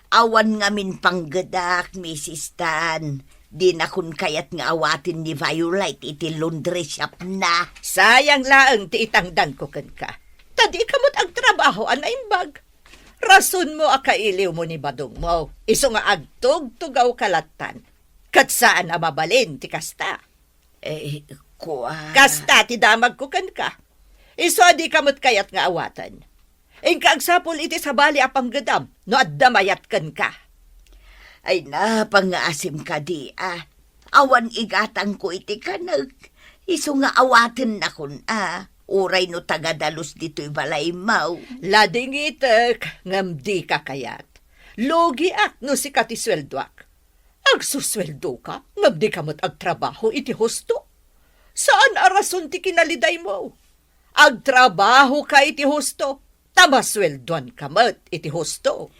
Awan ngamin panggadak, Mrs. Tan. Di na kun kayat nga awatin ni Violet iti laundry shop na. Sayang laang ti itangdan ko ken ka. Tadi kamot ang trabaho anaimbag. Rason mo akailiw mo ni Badong mo. Iso nga agtug-tugaw kalatan. Kat saan na mabalin ti kasta. Kasta ti damag ko ken ka. Iso di kamot kayat nga awatan. Ingka agsapol iti sa bali apang gadam, no addamayat ken ka. Ay na, pang-aasim ka di Awan igatang ko iti kanag. Iso nga awatin na kun Uray no tagadalos dito'y balay mau. Lading itek, ngam di ka kayat. Logi ak no si katisweldoak. Agsusweldo ka, ngam di kamot agtrabaho iti husto. Saan arason ti kinaliday mo? Agtrabaho ka iti husto, tamasweldoan kamot iti husto.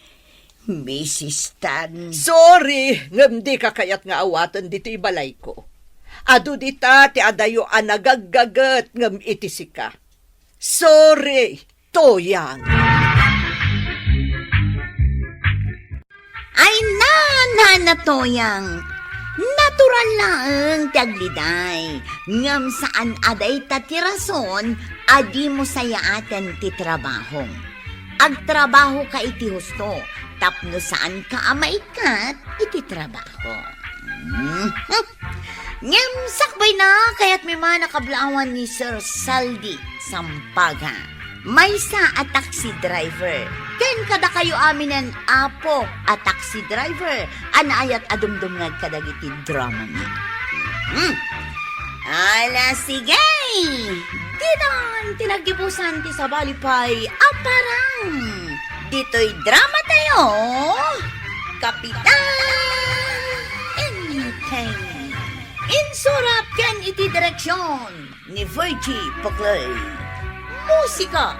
Mrs. Tan. Sorry, ngam di ka kayat nga awatan dito ibalay ko. Adu dita ti adayo anagaggagat ngam iti sika. Sorry, toyang. Ay nanatoyang. Natural lang tagliday. Ngam saan aday tatirason, adi mo saya aten ti trabahong. Agtrabaho ka iti husto, tapno saan ka amaikat iti trabaho. Ngam sakbay na, kaya't may mga nakablaawan ni Sir Saldi Sampaga. May sa a taxi driver. Ken kada kayo aminan apo a taxi driver. Anayat adumdum nga kadagiti drama niya. Ala sige! Didan tinagibusan ti sa balipay aparang. Dito'y drama tayo. Kapitan Enteng. Insurap ken iti direksyon ni Virgie Poclay. Musika,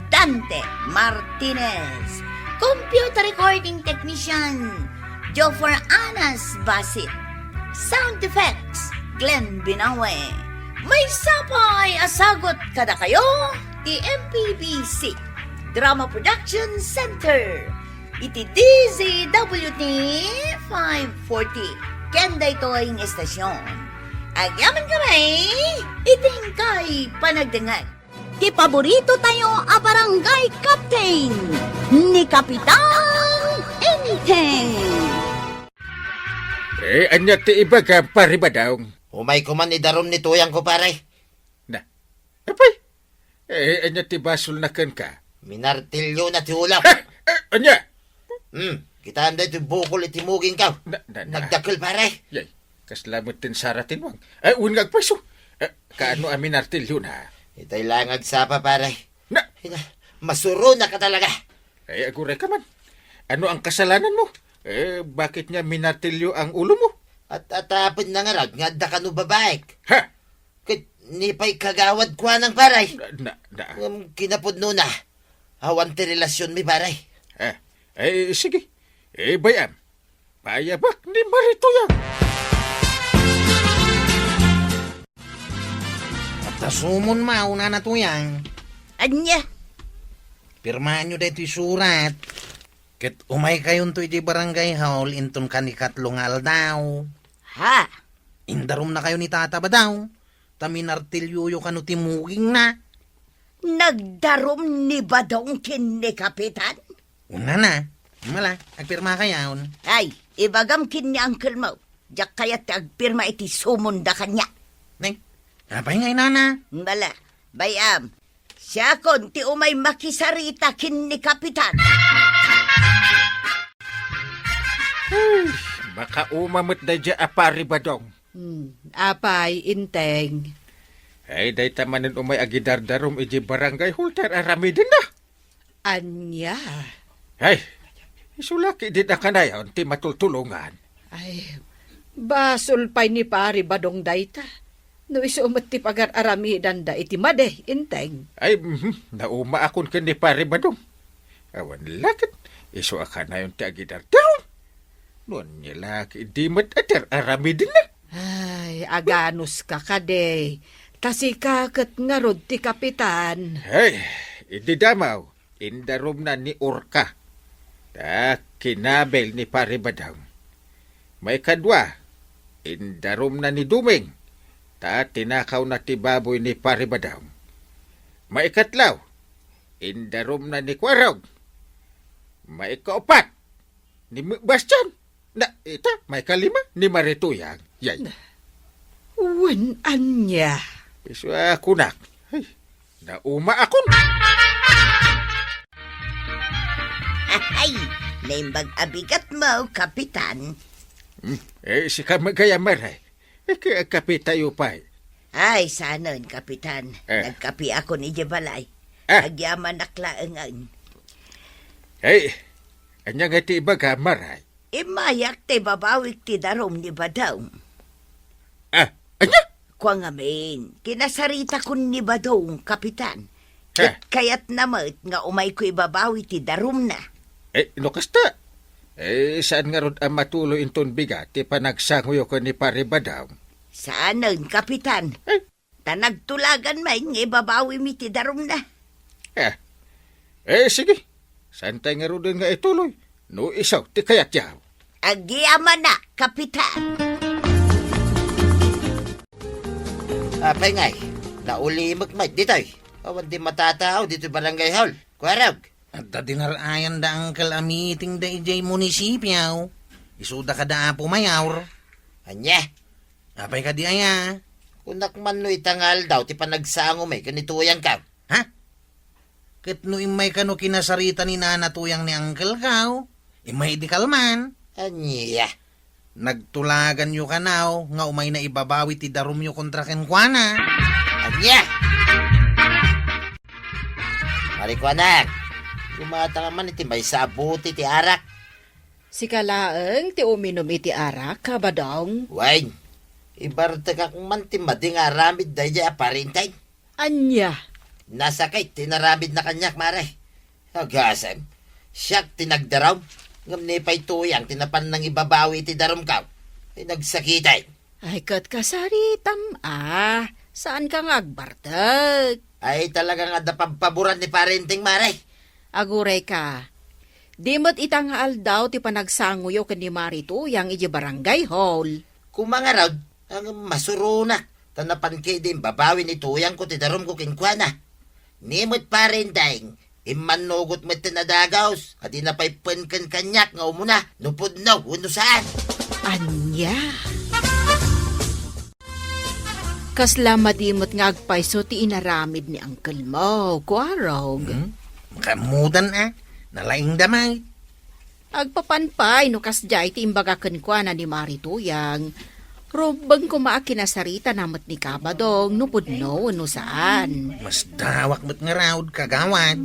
Dante Martinez. Computer recording technician, Jofer Anas Basit. Sound effects, Glenn Binawe. May sapay asagot kada kayo, ti MPBC Drama Production Center. Iti DZWT 540. Kenda ito ang estasyon. Agyaman kami, iting kay panagdangan. Ti paborito tayo a barangay captain ni Kapitan Enteng. Anya ti iba ka paribadaong. Umay ko man idarom ni tuyang ko pare. Na, apay, anya ti basol na kan ka. Minartilyo na ti ulap. Anya, Kita anday ti bukol iti muging ka. na. Nagdakil pare. Yay, kaslamot tin saratin wang. Unngag paso. Kaano amin artilyo na. Itay langag sapa pare. Na, Masuro na ka talaga. aguray ka man. Ano ang kasalanan mo? Bakit niya minatilyo ang ulo mo? At atapon na nga rag nga da ka no babaek. Ha? Kit nipay kagawad kwa ng paray. Na. Kinapod no na. Awan ti relasyon mi paray. Sige. Bayam. Payabak ni Marito yan. At tasumon mauna na tuyang. Anya, Pirmahan nyo dito surat. Kit umay kayon to iti barangay hall inton kanikatlong aldaw. ha? Indarom na kayo ni tata ba daw? Taminartilyo yo kano timuging na. Nagdarom ni Badong kin ni Kapitan? Una na. Mala, agpirma kayaon. Ay, ibagam kin ni Uncle Mo. Diyak kaya't agpirma iti sumunda kanya. Neng, apay ngay nana. Bala, bayam. Siya kon ti umay makisarita kin ni Kapitan. Baka umamot na dya apari badong. Apay, Inteng. Day tamanin umay agidardarom iji barangay hulter arami din na. Anya. Ay, isulaki din na kanayon ti matultulungan. Ay, basol pay ni pari badong dayta. No isumat ti pagar-arami danda iti made, Inteng. Ay, nauma akon kin ni pare badong. Awan lakit, iso akanayon ti agidardarom. Noon niya laki di mat ater arami din na. Ay, aganos ka kade. Tasikakat nga rod ti Kapitan. Ay, ididamaw, indarom na ni Orka. Ta kinabel ni pare badong. May kadwa, indarom na ni Duming. Ta tinakaw na ti baboy ni pare badong. May katlaw, indarom na ni Kwarog. May kaupat, ni Bastian. Na ita, may kalima ni Marituyang. Yay. Wen anya. Iso akunak. Ay, nauma akon. Ay, naimbag abigat mo, Kapitan. Si kamagayamar ay. Kaya kape tayo pa. Ay, sanon, Kapitan. Nagkapi ako ni Jebalay. Agyaman naklaangan. Ay, anya nga ti iba gamar ay. Imayak te babawik ti darom ni Badong. Anya? Kwa ngamin, kinasarita kun ni Badong, Kapitan. Ha? Kayat namat nga umay ko ibabawi ti darom na. No kasta. Saan nga ron ang matuloy inton bigat ti panagsanguyo ko ni pare badang? Saanon, Kapitan? Tanagtulagan may nga ibabawi mi ti darom na. Sige. Saan tayo nga ron nga ituloy? No isaw, ti kayat yaw. Agyaman na, Kapitan. Apay ngay, naulimag may ditoy. Awan di matataw dito barangay hall. Kwarag. At dinarayan da angkal a meeting da ijay munisipyaw. Isuda ka da po mayaw. Anya? Apay ka di aya. Kunak man no itangal daw ti panagsango may kanituyang ka. Ha? Ket no imay kano kinasarita ni nanatuyang ni angkal kaw. Imay di kalman. Anya? Nagtulagan yu kanaw nga umay na ibabawi ti darum yu kontra kenkwana. Anya? Marikwanak, kumata ka man iti may sabuti ti arak. Si kalaeng ti uminom iti arak, kabadong. Wain, ibarta ka kung man ti mading aramid da iya aparintay. Anya, Nasakay, tinaramid na kanyak, mare. Agasam, siyak tinagdaraw. Ngam ni pa'y tuyang, tinapan ng ibabawi ti darum ka. Ay nagsakitay. ay kat kasaritam saan ka nga agbartag? Ay talaga nga napagpaboran ni parenting, mare. Aguray ka. Di mo't itangaal daw ti panagsanguyo ken ni Marito yang iji barangay hall. Kung mga raw, ang masuruna. Tanapan kay din babawi ni tuyang ko ti darum ko kinkwana. Nimot parenteng. Imanugot mo tinadagaws at inapaypan kan kanyak nga umuna. Nupod na, uno saan. Anya. Kasla madimot nga agpayso ti inaramid ni Uncle Mo, kuarog. Makamudan nalaing damay. Agpapanpay no kasjay ti imbaga kenkwana ni Marituyang. Robang kumaakinasarita namot ni Kabadong nupod no uno saan. Mas dawak mo't nga raw kagawad.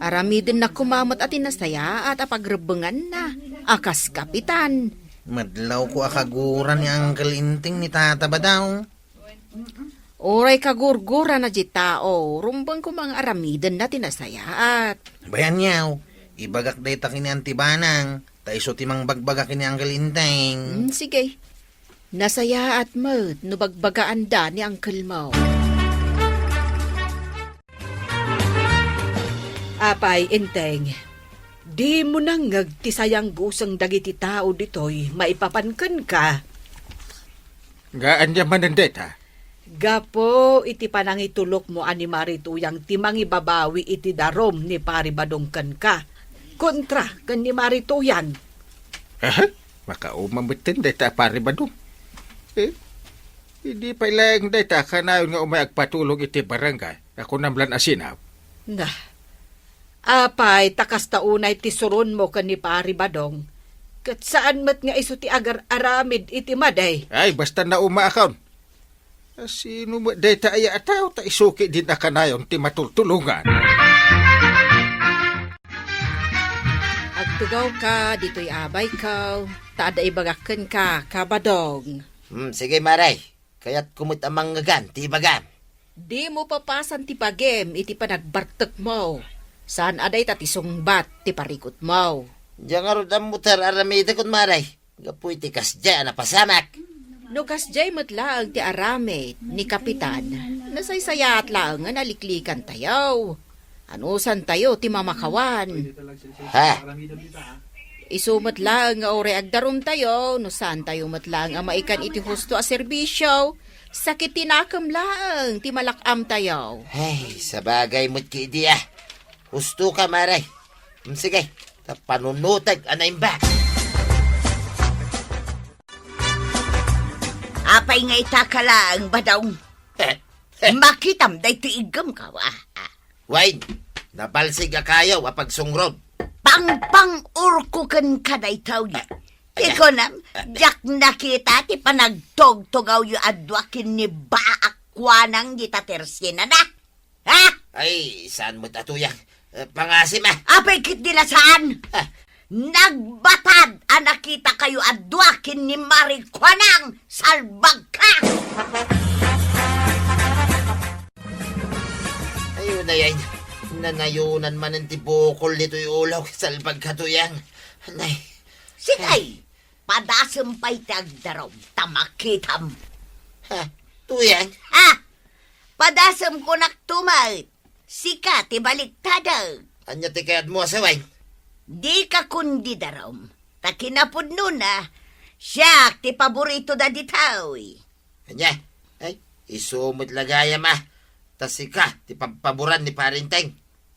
Aramidin na kumamot at inasaya at apagrebengan na. Akas kapitan. Madlaw ko akaguran ni Uncle Inting ni Tata ba daw? Oray kagurgura na di tao. Rumbang ko mga aramidin na tinasaya at. Bayan yaw, ibagak day takin ni Antibanang. Taiso timang bagbagak ni Uncle Inting. Sige. Nasaya at mo't nubagbagaan da ni Uncle Mo. Apay, Inteng. Di mo nang ngagtisayang gusang dagiti tao ditoy, maipapankan ka. Gaan niya manandeta. Gapo, iti panangitulok mo ani Marituyang timang ibabawi iti darom ni paribadongkan ka. Kontra kan ni Marituyang. Aha, makaumamitin deta pari ba dum? Hindi pa ilang deta kanayon nga umayag patulog iti barangay. Ako namlan asinaw. Nah, apay, takas taunay ti suron mo kan ni paribadong. Kat saan mat nga iso ti agar aramid iti maday. Ay, basta na umaakaw. Sino mo deta ay ataw ta isuki din na kanayon ti matultulungan. Agtugaw ka, dito'y abay ka. Taada ibagakan ka, Kabadong. Sige maray, kaya't kumut amang ngagan, ti bagam. Di mo papasan ti pagem iti panagbartek mo. Saan aday tatisungbat ti parikot mo. Diyan nga rin ang mutar aramida kun maray. Gapoy ti kasdya na pasamak. No kasjay matlaang ti arame ni Kapitan. Nasaysaya at laang nga naliklikan tayo. Anusan tayo ti mamakawan. Ha? Isumat lang nga ore agdarum tayo. No saan tayo matlaang ang maikan iti husto a serbisyo. Sakit tinakam lang ti malakam tayo. Ay, sa bagay mo't ki idea. Gusto ka maray. Sige, panunutag anay ba? Apay nga itakalang badong. Makitam day tiigam ka, Wayne, nabalsig a kayaw apag sungrod. Pang urko kan kaday tao niya. Iko nam, jak nakita ti panagtog-togaw yu adwakin ni baakwanang di tatersina na. Ha? Ay, saan mo tatuyang? Pangasim Apay kit nila saan? Nagbatad ang nakita kayo adwakin ni Marikwanang salbag ka! Ayun na yan. Nanayunan man ang tibukol nito yung ulaw. Salbag katuyang. Anay. Sigay, padasampay tagdaraw, tamakitam. Ha? Tuyang? Ha? Padasam ko naktumay. Sika, tibaliktadaw. Anya ti kayad mo sa Wayne? Di ka kundi darom. Ta kinapudno na. Siya, ti paborito da ditaw. Kanya, ay, isumot lagayam Tas ika, ti pampaboran ni Parinteng.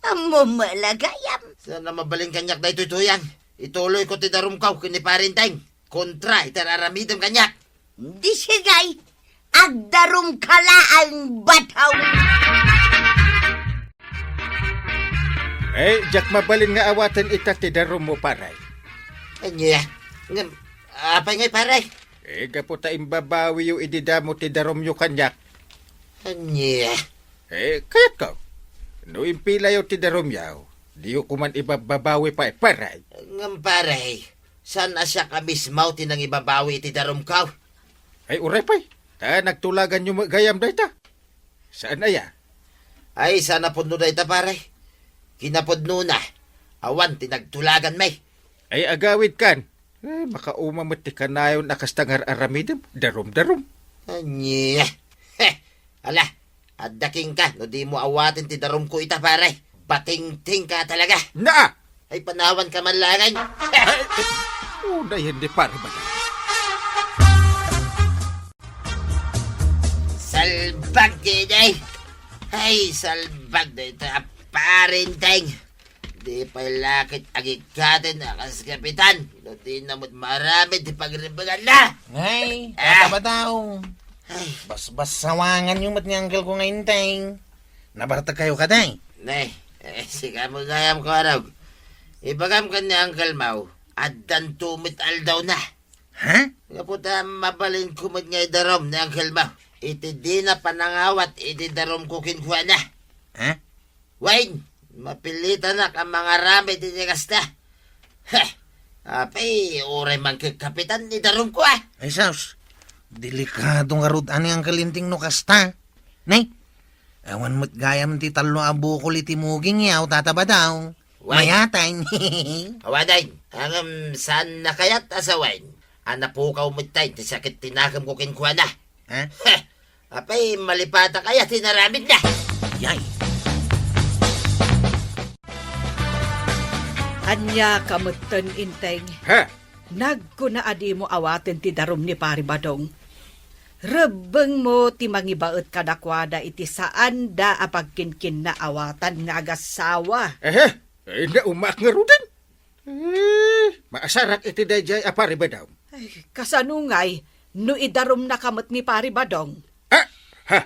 Amo malagayam. Sana mabaling kanyak na ito'y-tuyang. Ituloy ko ti darumkaw kini Parinteng. Kontra, itararamidam kanyak. Di sigay. Agdarum kala ang bataw. Jak mabalin nga awatan ita ti darom mo, paray. Kanya, apay ngay paray. Gapo ta imbabawi yung ididamo ti darom yung kanyak. Kanya, Kayat ka. No impila yung ti darom yaw. Di yung kuman ibabawi pa, paray. ngam paray. San asya ka mismaw tinang ibabawi ti darumkaw? Uray pa'y. Nagtulagan yung gayam da ita. Saan aya? Ay, sana puno na ita paray. Kinapudno na. Awan, tinagtulagan may. Agawid kan. Makaumamot ti kanayon nakastangar aramidem. Darom-darom. Anya. Ala, addaking ka. No di mo awatin ti darum ko ita paray. Pating-ting ka talaga. Naa! Ay, panawan ka man langay. Una hindi pare ba? Salbag kinay. Ay, salbag na ito. Parinteng. Di pa lakit agikatin akas kapitan. No di namot marami di pagribagan na. Ay, Ah. ba daw? Ay, Bas sawangan yung mat ni uncle ko ngayon, Teng. Nabarta kayo ka, Teng. nay. Sika mo gayam ko araw. Ibagam ka ni Uncle Mau. Addan tumit aldaw na. Ha? Kaputa mabalin kumad ngay darom ni Uncle Mau. Iti di na panangawat, iti darom ko kinkuha na. Ha? Wayne, mapilitan na ka mga rami di kasta. Apay, oray man kay kapitan ni darom ko Ay, Saus. Delikadong arud ani ang kalinting no kasta. Nay, awan mo't gayam ti talo abukol iti muging yaw tataba daw. Why? Mayatay. Awaday, hangam saan na kayat asawain? Anapukaw mo tayo, ti sakit tinakam ko kinkuha na. Ha? Apay, malipata kaya tinaramid na. Yay. Anya kamutan inteng. Ha? Nagkunaadi mo awaten ti darom ni Pari Badong. Rebeng mo ti mangibaet kadakwada iti saan da apagkinkin na awatan nga agasawa. Na umak nga rudin. Maasarak iti dayjay apari ba daw? Ay, kasanungay, no idarom na kamot ni Pari Badong. Ha?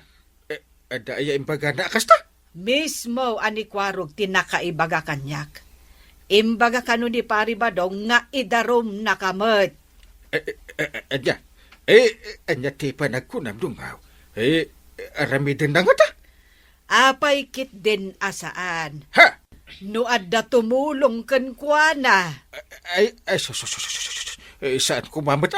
Ada aya imbaga na kasta? Mismo anikwarog tinakaibaga kanyak. Imbaga kano ni Pari Badong nga idarom na kamot. Anya. Anya ti pa nagkunam dungaw. Aramidin na nga ta. Apay kit din asaan. Ha? No adda tumulong ken kuana. Saan kumamat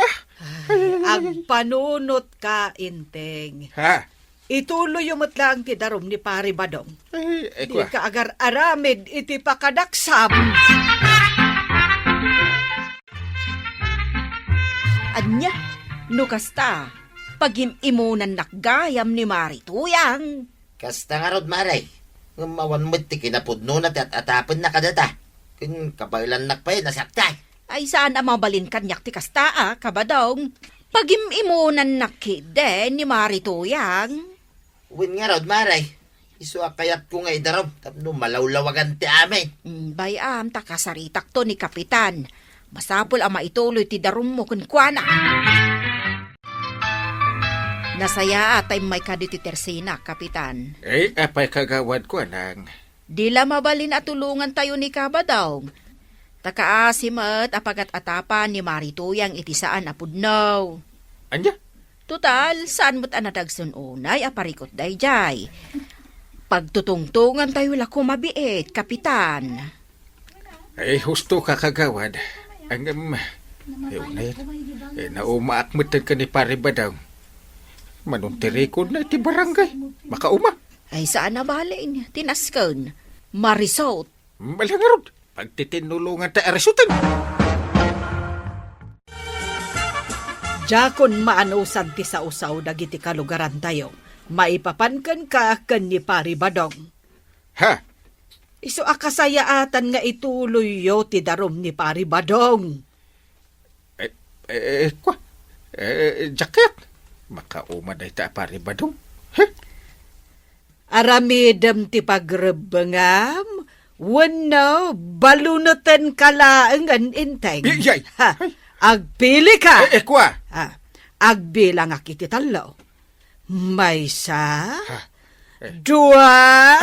Ag panunot ka inteng. Ha? Ituloy yung matlang ti darom ni Pari Badong. Di Kwa. ka agar aramid iti pakadaksam. Anya, no kasta, pagimimunan nakgayam ni Marituyang. Kasta nga rod, maray. Ngamawan mo't ti kinapudno na at atapon na kadata. Kung kabailan nakpay, nasakta. Ay saan ang mabalin kanyak ti kasta kabadong. Pagimimunan nakide ni Marituyang. Win nga rod, maray. Isu akayat ko nga idarom. Tapno malawlawagan ti amin. Bayam, takasaritak to ni Kapitan. Masapol ang maituloy ti darum mo kun kuana. Nasaya atay may kaditi tersina, Kapitan. Apay kagawad ko nang. Dila mabalin at tulungan tayo ni Kabadong. Takaasimat apagat atapan ni Marituyang itisaan apudnaw. Anya? Tutal, saan mo't anadagsun unay aparikot dayjay. Pagtutungtungan tayo lako mabiit, Kapitan. Husto ka kagawad. Ang unay. Naumaakmutan ka ni pare ba daw? Manuntirikod na iti barangay. Makauma. Ay saan na balin? Tinaskon. Marisot. Malangarod. Pagtitinulungan ta arisutan. Jakon maanusan ti sa usaw dagiti kalugaran tayo. Maipapankan ka ken ni Pari Badong. Ha? Iso akasayaatan nga ituloy yo ti darom ni Pari Badong. Kwa? Jacket? Makauma na ita pari badong? Aramidam ti pagrebengam, wano balunutan kalaangan inteng. Yay! Ha, agpili ka. Kwa? Ha, agbilang akiti talo. Maysa, dua,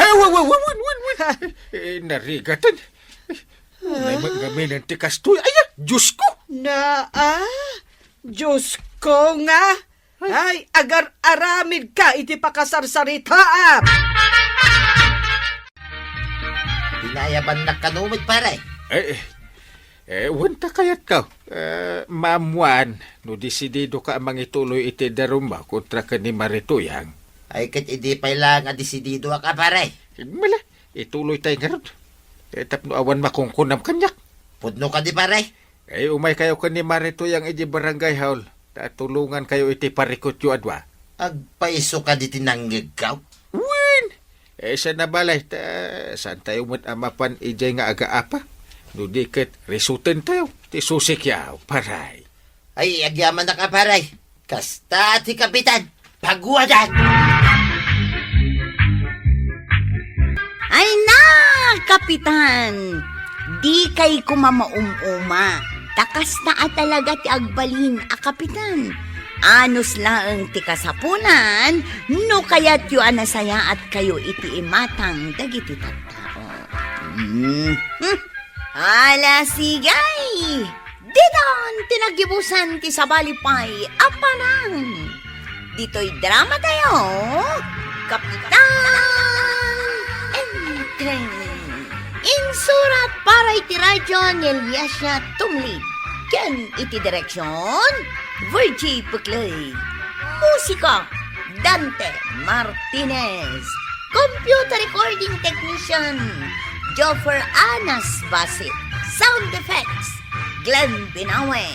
Narigatan. May magamin ang tikas to. Ay, Diyos ko! Diyos ko nga. Ay, agar aramid ka iti pakasarsaritaam. Dinayaban na kanumit pare. Wanta kayat ka. Maamuan, no disidido ka amang ituloy iti darumba kontra ka ni Marituyang. Ay kat hindi pa lang adisidido ka pare. Mala, ituloy tayo nga ron. Tapno awan makungkunam kanyak. Pudno ka di pare. Umay kayo ka ni Marituyang iti barangay hall. Tulungan kayo iti parikot yu adwa. Agpaiso ka di tinanggig ka. Wen! Sa nabalay, saan tayo mo't amapan ijay nga aga-apa? No diket, resuten tayo. Ti susikyaw, paray. Ay, agyaman na ka pare. Kasta ti kapitan. Pagwadan! Ay na, kapitan! Di kay kumamaumuma. Takas na talaga ti agbalin a kapitan. Anos lang ti kasapunan, no kayat yu anasaya at kayo iti imatang dagiti tattao. Ala sigay! Didon tinagibusan ti sabalipay apanang. Dito'y drama tayo, Kapitan Entren. Insurat para iti radyo ni Eliasya Tumlid. Ken iti direksyon, Virgie Puclay. Musika, Dante Martinez. Computer recording technician, Joffer Anas Basit. Sound effects, Glenn Binawe.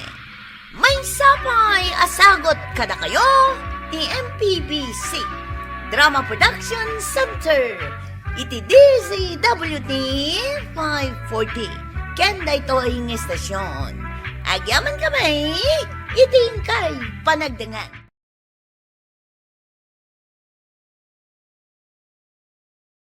May sapay asagot kada kayo, ti MPBC Drama Production Center. Iti DZWT 540. Kenda ito ang estasyon. Agyaman kami, itingkay panagdangan.